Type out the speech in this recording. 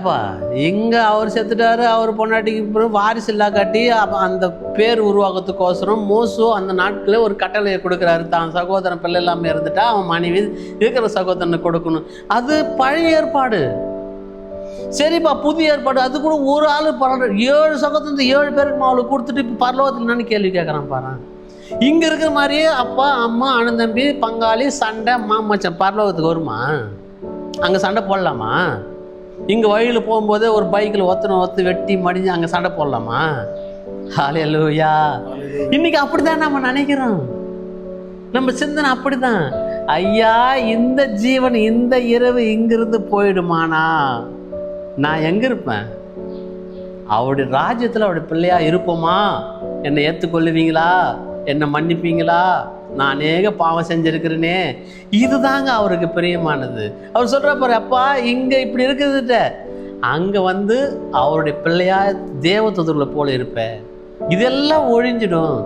அப்பா இங்க அவர் செத்துட்டாரு, அவர் பொண்டாட்டிக்கு பிறகு வாரிசு இல்லா காட்டி அந்த பேர் உருவாக்கத்துக்கோசரம் மோசோ அந்த நாட்களே ஒரு கட்டளையை கொடுக்குறாரு. தான் சகோதரன் பிள்ளை இல்லாமல் இருந்துட்டா அவன் மனைவி இருக்கிற சகோதரனை கொடுக்கணும். அது பழைய ஏற்பாடு. சரிப்பா, புதிய ஏற்பாடு. அது கூட ஒரு ஆள் 7 சகோதரத்தை 7 பேருக்கு அவளுக்கு கொடுத்துட்டு இப்போ பரலோகத்தில் என்னன்னு கேள்வி கேட்குறான் பாரு. இங்க இருக்கிற மாதிரியே அப்பா அம்மா அண்ணன் தம்பி பங்காளி சண்டை மாமச்சான் பரலோகத்துக்கு வருமா? அங்க சண்டை போடலாமா? இங்க வழியில் போகும்போதே ஒரு பைக்கில் ஒத்து வெட்டி மடிஞ்சு அங்க சண்டை போடலாமா? ஹல்லேலூயா. இன்னைக்கு அப்படிதான் நம்ம நினைக்கிறோம். நம்ம சிந்தனை அப்படிதான். ஐயா, இந்த ஜீவன் இந்த இரவு இங்கிருந்து போயிடுமானா நான் எங்க இருப்பேன்? அவருடைய ராஜ்யத்தில் அவருடைய பிள்ளையா இருப்போமா? என்னை ஏற்றுக்கொள்ளுவீங்களா? என்னை மன்னிப்பீங்களா? நான் அநேக பாவம் செஞ்சிருக்கிறேனே. இதுதாங்க அவருக்கு பிரியமானது. அவர் சொல்ற பாரு, அப்பா இங்க இப்படி இருக்குதுட்ட, அங்க வந்து அவருடைய பிள்ளையா தேவதூதர்களை போல இருப்பேன். இதெல்லாம் ஒழிஞ்சிடும்.